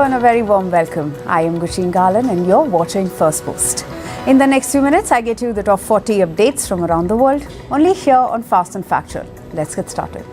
and a very warm welcome. I am Gushin Galan and you're watching Firstpost. In the next few minutes, I get you the top 40 updates from around the world, only here on Fast and Factual. Let's get started.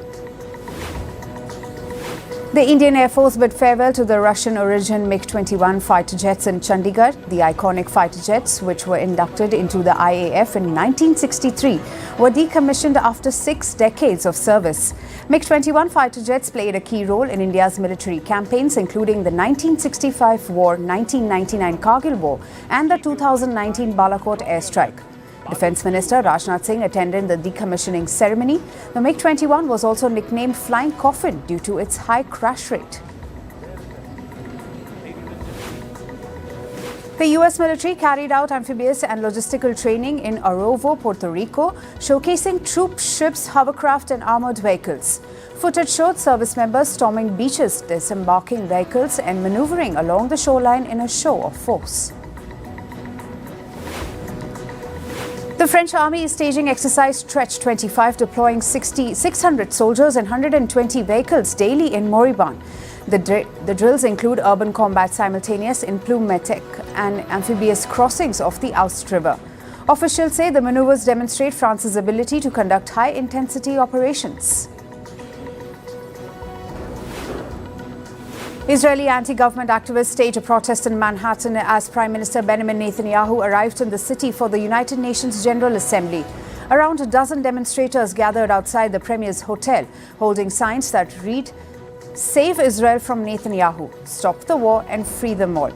The Indian Air Force bid farewell to the Russian-origin MiG-21 fighter jets in Chandigarh. The iconic fighter jets, which were inducted into the IAF in 1963, were decommissioned after 6 decades of service. MiG-21 fighter jets played a key role in India's military campaigns, including the 1965 war, 1999 Kargil war, and the 2019 Balakot airstrike. Defence Minister Rajnath Singh attended the decommissioning ceremony. The MiG-21 was also nicknamed Flying Coffin due to its high crash rate. The US military carried out amphibious and logistical training in Arovo, Puerto Rico, showcasing troop ships, hovercraft and armoured vehicles. Footage showed service members storming beaches, disembarking vehicles and manoeuvring along the shoreline in a show of force. The French Army is staging exercise Stretch 25, deploying 600 soldiers and 120 vehicles daily in Morbihan. The drills include urban combat simultaneous in Plumetec and amphibious crossings of the Aoust River. Officials say the maneuvers demonstrate France's ability to conduct high-intensity operations. Israeli anti-government activists staged a protest in Manhattan as Prime Minister Benjamin Netanyahu arrived in the city for the United Nations General Assembly. Around a dozen demonstrators gathered outside the Premier's hotel, holding signs that read, "Save Israel from Netanyahu, stop the war and free them all."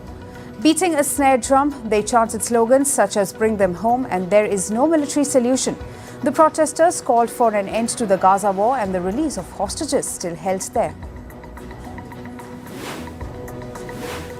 Beating a snare drum, they chanted slogans such as "Bring them home" and "There is no military solution." The protesters called for an end to the Gaza war and the release of hostages still held there.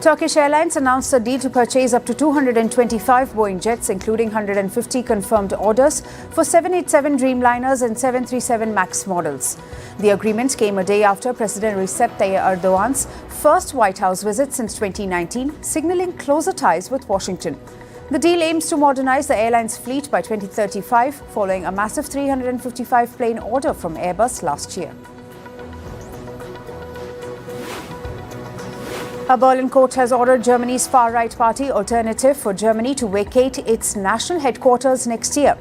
Turkish Airlines announced a deal to purchase up to 225 Boeing jets, including 150 confirmed orders for 787 Dreamliners and 737 MAX models. The agreement came a day after President Recep Tayyip Erdogan's first White House visit since 2019, signaling closer ties with Washington. The deal aims to modernize the airline's fleet by 2035, following a massive 355-plane order from Airbus last year. A Berlin court has ordered Germany's far-right party Alternative for Germany to vacate its national headquarters next year.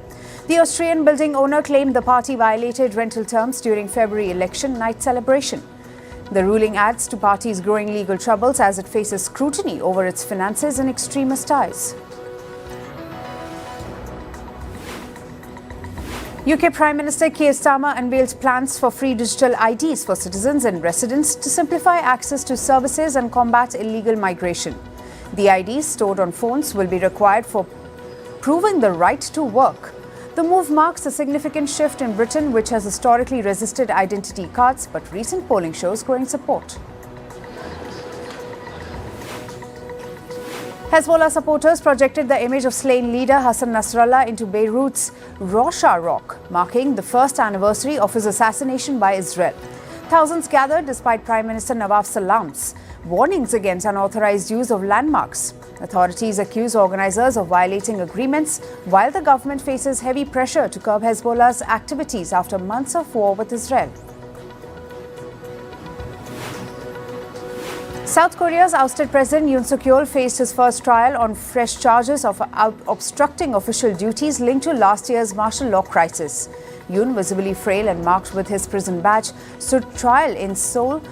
The Austrian building owner claimed the party violated rental terms during February election night celebration. The ruling adds to party's growing legal troubles as it faces scrutiny over its finances and extremist ties. UK Prime Minister Keir Starmer unveiled plans for free digital IDs for citizens and residents to simplify access to services and combat illegal migration. The IDs stored on phones will be required for proving the right to work. The move marks a significant shift in Britain, which has historically resisted identity cards, but recent polling shows growing support. Hezbollah supporters projected the image of slain leader Hassan Nasrallah into Beirut's Rosha Rock, marking the first anniversary of his assassination by Israel. Thousands gathered despite Prime Minister Nawaf Salam's warnings against unauthorized use of landmarks. Authorities accuse organizers of violating agreements, while the government faces heavy pressure to curb Hezbollah's activities after months of war with Israel. South Korea's ousted President Yoon Suk-yeol faced his first trial on fresh charges of obstructing official duties linked to last year's martial law crisis. Yoon, visibly frail and marked with his prison badge, stood trial in Seoul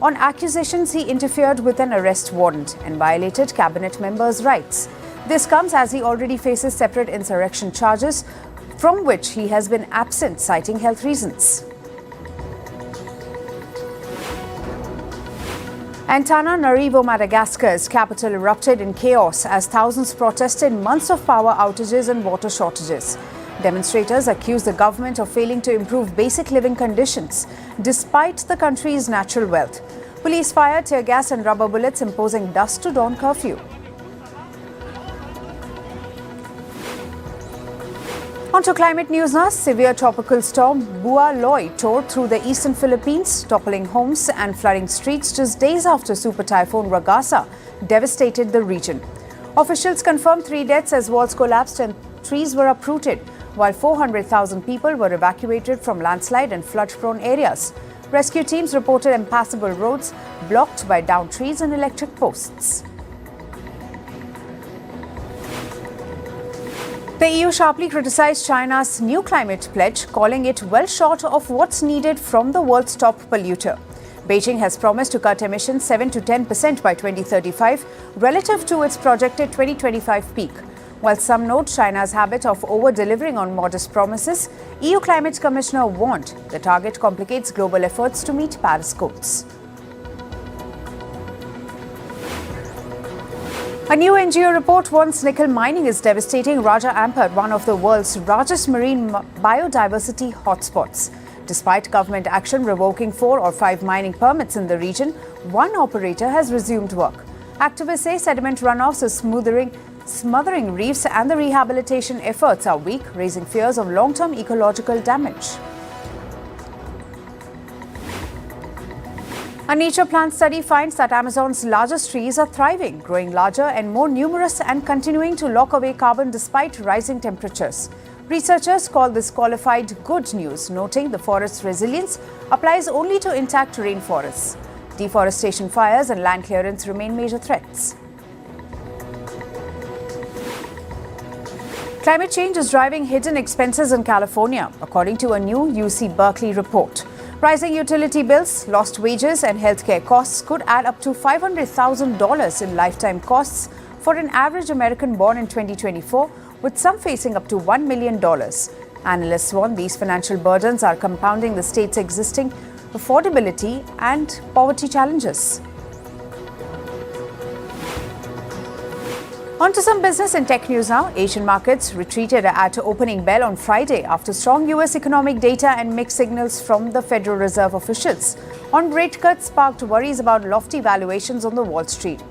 on accusations he interfered with an arrest warrant and violated cabinet members' rights. This comes as he already faces separate insurrection charges, from which he has been absent, citing health reasons. Antananarivo, Madagascar's capital, erupted in chaos as thousands protested months of power outages and water shortages. Demonstrators accused the government of failing to improve basic living conditions, despite the country's natural wealth. Police fired tear gas and rubber bullets, imposing dusk to dawn curfew. On to climate news now. Severe tropical storm Bualoy tore through the eastern Philippines, toppling homes and flooding streets just days after Super Typhoon Ragasa devastated the region. Officials confirmed 3 deaths as walls collapsed and trees were uprooted, while 400,000 people were evacuated from landslide and flood-prone areas. Rescue teams reported impassable roads blocked by downed trees and electric posts. The EU sharply criticized China's new climate pledge, calling it well short of what's needed from the world's top polluter. Beijing has promised to cut emissions 7 to 10% by 2035 relative to its projected 2025 peak. While some note China's habit of over-delivering on modest promises, EU Climate Commissioner warned the target complicates global efforts to meet Paris goals. A new NGO report warns nickel mining is devastating Raja-Ampat, one of the world's largest marine biodiversity hotspots. Despite government action revoking 4 or 5 mining permits in the region, one operator has resumed work. Activists say sediment runoffs are smothering reefs and the rehabilitation efforts are weak, raising fears of long-term ecological damage. A nature plant study finds that Amazon's largest trees are thriving, growing larger and more numerous and continuing to lock away carbon despite rising temperatures. Researchers call this qualified good news, noting the forest's resilience applies only to intact rainforests. Deforestation, fires and land clearance remain major threats. Climate change is driving hidden expenses in California, according to a new UC Berkeley report. Rising utility bills, lost wages and healthcare costs could add up to $500,000 in lifetime costs for an average American born in 2024, with some facing up to $1 million. Analysts warn these financial burdens are compounding the state's existing affordability and poverty challenges. On to some business and tech news now. Asian markets retreated at opening bell on Friday after strong US economic data and mixed signals from the Federal Reserve officials. On rate cuts sparked worries about lofty valuations on the Wall Street.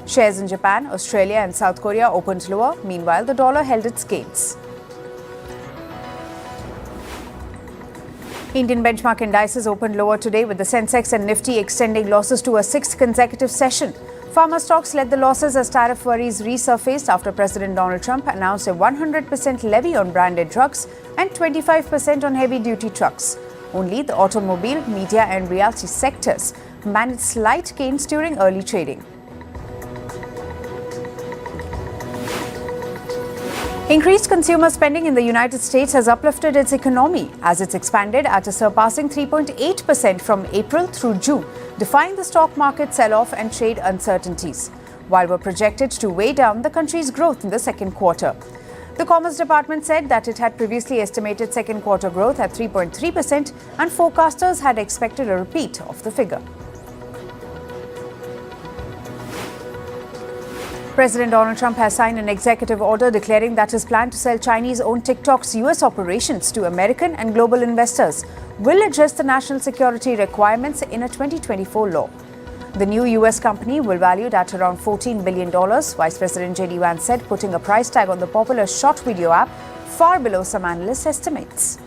Shares in Japan, Australia and South Korea opened lower. Meanwhile, the dollar held its gains. Indian benchmark indices opened lower today, with the Sensex and Nifty extending losses to a 6th consecutive session. Pharma stocks led the losses as tariff worries resurfaced after President Donald Trump announced a 100% levy on branded drugs and 25% on heavy-duty trucks. Only the automobile, media and realty sectors managed slight gains during early trading. Increased consumer spending in the United States has uplifted its economy as it's expanded at a surpassing 3.8% from April through June, defying the stock market sell-off and trade uncertainties, while were projected to weigh down the country's growth in the second quarter. The Commerce Department said that it had previously estimated second quarter growth at 3.3% and forecasters had expected a repeat of the figure. President Donald Trump has signed an executive order declaring that his plan to sell Chinese-owned TikTok's U.S. operations to American and global investors will address the national security requirements in a 2024 law. The new U.S. company will valued at around $14 billion, Vice President J.D. Vance said, putting a price tag on the popular short video app far below some analysts' estimates.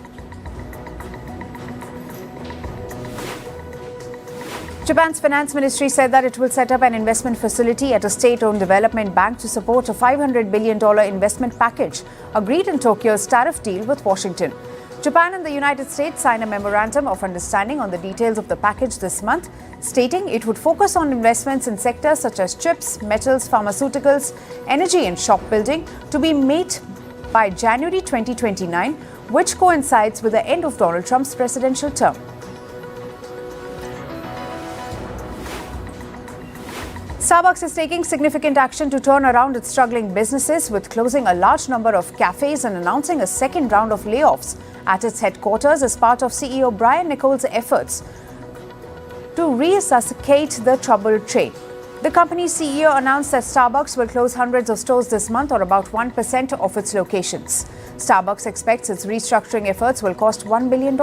Japan's finance ministry said that it will set up an investment facility at a state-owned development bank to support a $500 billion investment package agreed in Tokyo's tariff deal with Washington. Japan and the United States signed a memorandum of understanding on the details of the package this month, stating it would focus on investments in sectors such as chips, metals, pharmaceuticals, energy and shop building to be made by January 2029, which coincides with the end of Donald Trump's presidential term. Starbucks is taking significant action to turn around its struggling businesses, with closing a large number of cafes and announcing a second round of layoffs at its headquarters as part of CEO Brian Niccol's efforts to resuscitate the troubled trade. The company's CEO announced that Starbucks will close hundreds of stores this month, or about 1% of its locations. Starbucks expects its restructuring efforts will cost $1 billion.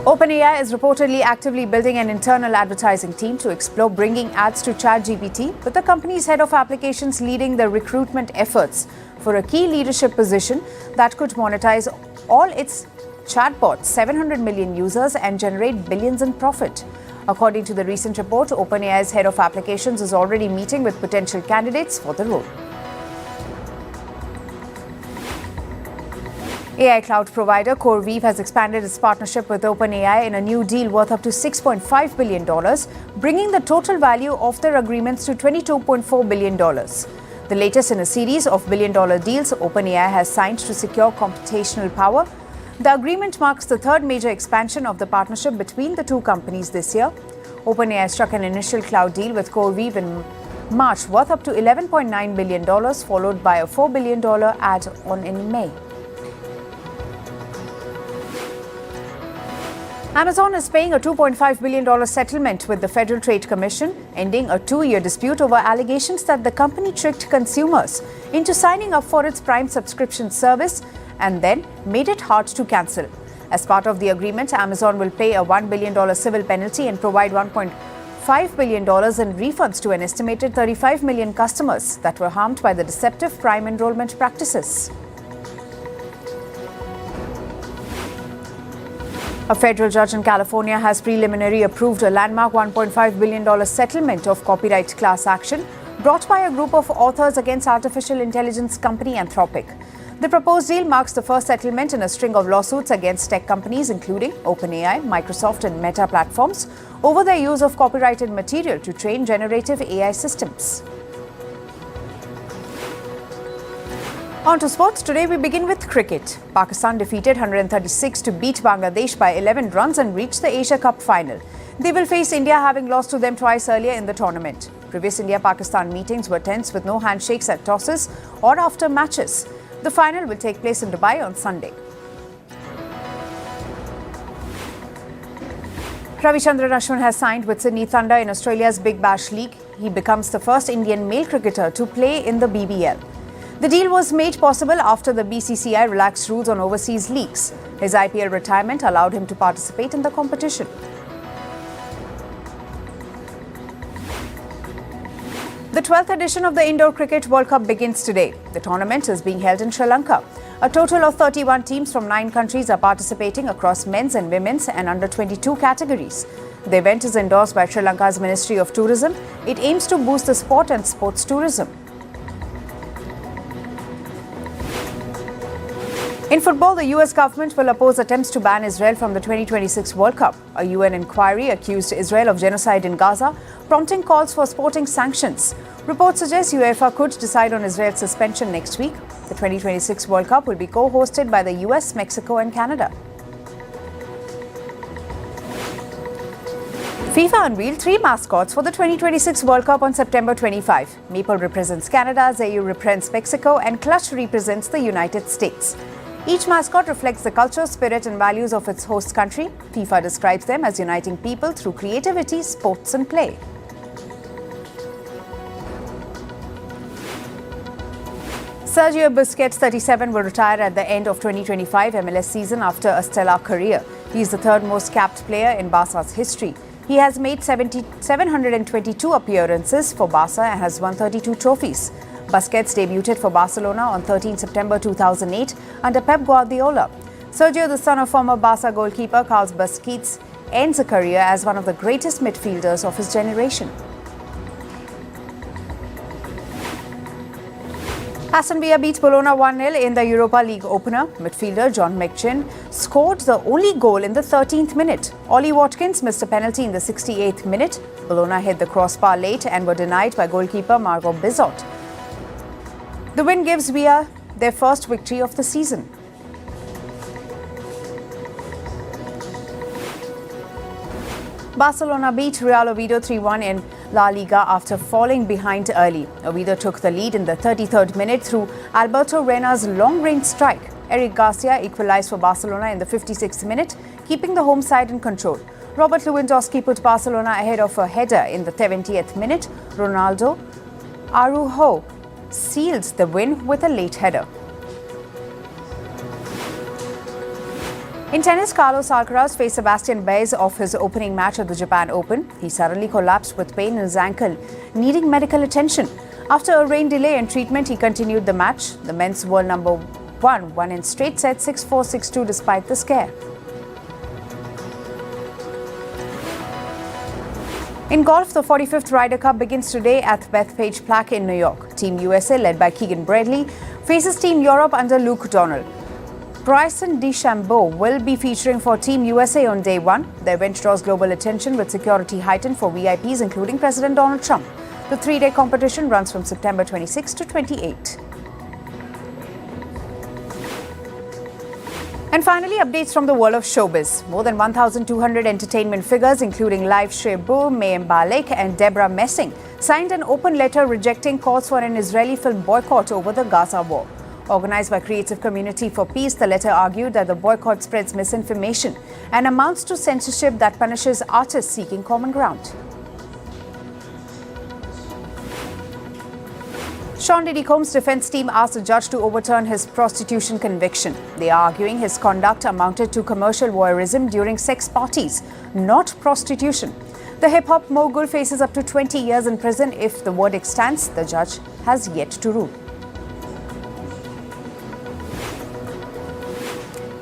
OpenAI is reportedly actively building an internal advertising team to explore bringing ads to ChatGPT, with the company's head of applications leading the recruitment efforts for a key leadership position that could monetize all its chatbots, 700 million users, and generate billions in profit. According to the recent report, OpenAI's head of applications is already meeting with potential candidates for the role. AI cloud provider CoreWeave has expanded its partnership with OpenAI in a new deal worth up to $6.5 billion, bringing the total value of their agreements to $22.4 billion. The latest in a series of billion-dollar deals OpenAI has signed to secure computational power. The agreement marks the third major expansion of the partnership between the two companies this year. OpenAI struck an initial cloud deal with CoreWeave in March worth up to $11.9 billion, followed by a $4 billion add-on in May. Amazon is paying a $2.5 billion settlement with the Federal Trade Commission, ending a 2-year dispute over allegations that the company tricked consumers into signing up for its Prime subscription service and then made it hard to cancel. As part of the agreement, Amazon will pay a $1 billion civil penalty and provide $1.5 billion in refunds to an estimated 35 million customers that were harmed by the deceptive Prime enrollment practices. A federal judge in California has preliminarily approved a landmark $1.5 billion settlement of copyright class action brought by a group of authors against artificial intelligence company Anthropic. The proposed deal marks the first settlement in a string of lawsuits against tech companies including OpenAI, Microsoft and Meta platforms over their use of copyrighted material to train generative AI systems. On to sports. Today we begin with cricket. Pakistan defeated 136 to beat Bangladesh by 11 runs and reached the Asia Cup final. They will face India, having lost to them twice earlier in the tournament. Previous India-Pakistan meetings were tense with no handshakes at tosses or after matches. The final will take place in Dubai on Sunday. Ravichandran Ashwin has signed with Sydney Thunder in Australia's Big Bash League. He becomes the first Indian male cricketer to play in the BBL. The deal was made possible after the BCCI relaxed rules on overseas leagues. His IPL retirement allowed him to participate in the competition. The 12th edition of the Indoor Cricket World Cup begins today. The tournament is being held in Sri Lanka. A total of 31 teams from 9 countries are participating across men's and women's and under-22 categories. The event is endorsed by Sri Lanka's Ministry of Tourism. It aims to boost the sport and sports tourism. In football, the US government will oppose attempts to ban Israel from the 2026 World Cup. A UN inquiry accused Israel of genocide in Gaza, prompting calls for sporting sanctions. Reports suggest UEFA could decide on Israel's suspension next week. The 2026 World Cup will be co-hosted by the US, Mexico and Canada. FIFA unveiled 3 mascots for the 2026 World Cup on September 25. Maple represents Canada, Zayu represents Mexico and Clutch represents the United States. Each mascot reflects the culture, spirit and values of its host country. FIFA describes them as uniting people through creativity, sports and play. Sergio Busquets, 37, will retire at the end of 2025 MLS season after a stellar career. He is the third most capped player in Barca's history. He has made 722 appearances for Barca and has won 32 trophies. Busquets debuted for Barcelona on 13 September 2008 under Pep Guardiola. Sergio, the son of former Barca goalkeeper Carlos Busquets, ends a career as one of the greatest midfielders of his generation. Aston Villa beat Bologna 1-0 in the Europa League opener. Midfielder John McGinn scored the only goal in the 13th minute. Ollie Watkins missed a penalty in the 68th minute. Bologna hit the crossbar late and were denied by goalkeeper Margot Bizot. The win gives Villa their first victory of the season. Barcelona beat Real Oviedo 3-1 in La Liga after falling behind early. Oviedo took the lead in the 33rd minute through Alberto Rena's long-range strike. Eric Garcia equalized for Barcelona in the 56th minute, keeping the home side in control. Robert Lewandowski put Barcelona ahead of a header in the 70th minute. Ronaldo Araujo sealed the win with a late header. In tennis, Carlos Alcaraz faced Sebastian Baez of his opening match at the Japan Open. He suddenly collapsed with pain in his ankle, needing medical attention. After a rain delay and treatment, he continued the match. The men's world number 1 won in straight sets 6-4, 6-2 despite the scare. In golf, the 45th Ryder Cup begins today at Bethpage Plaque in New York. Team USA, led by Keegan Bradley, faces Team Europe under Luke Donald. Bryson DeChambeau will be featuring for Team USA on day one. The event draws global attention with security heightened for VIPs, including President Donald Trump. The three-day competition runs from September 26 to 28. And finally, updates from the world of showbiz. More than 1,200 entertainment figures, including Live Shrebu, Mayim Balek and Deborah Messing, signed an open letter rejecting calls for an Israeli film boycott over the Gaza war. Organized by Creative Community for Peace, the letter argued that the boycott spreads misinformation and amounts to censorship that punishes artists seeking common ground. Sean Diddy Combs' defense team asked the judge to overturn his prostitution conviction. They are arguing his conduct amounted to commercial voyeurism during sex parties, not prostitution. The hip-hop mogul faces up to 20 years in prison if the verdict stands. The judge has yet to rule.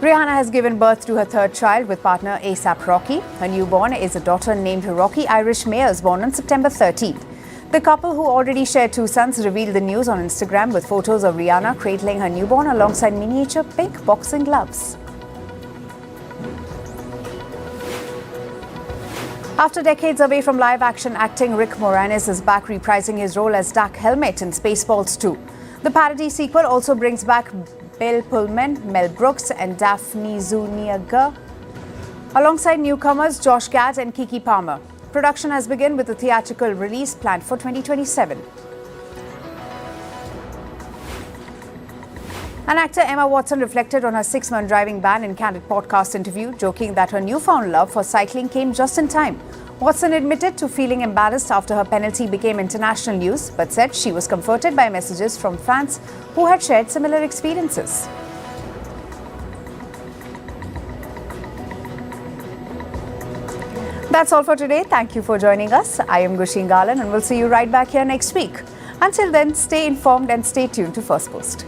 Rihanna has given birth to her third child with partner A$AP Rocky. Her newborn is a daughter named Rocky Irish Mayers, born on September 13th. The couple, who already shared two sons, revealed the news on Instagram with photos of Rihanna cradling her newborn alongside miniature pink boxing gloves. After decades away from live-action acting, Rick Moranis is back reprising his role as Dak Helmet in Spaceballs 2. The parody sequel also brings back Bill Pullman, Mel Brooks and Daphne Zuniga, alongside newcomers Josh Gad and Keke Palmer. Production has begun with a theatrical release planned for 2027. And actor Emma Watson reflected on her 6-month driving ban in candid podcast interview, joking that her newfound love for cycling came just in time. Watson admitted to feeling embarrassed after her penalty became international news, but said she was comforted by messages from fans who had shared similar experiences. That's all for today. Thank you for joining us. I am Gushin Galan and we'll see you right back here next week. Until then, stay informed and stay tuned to Firstpost.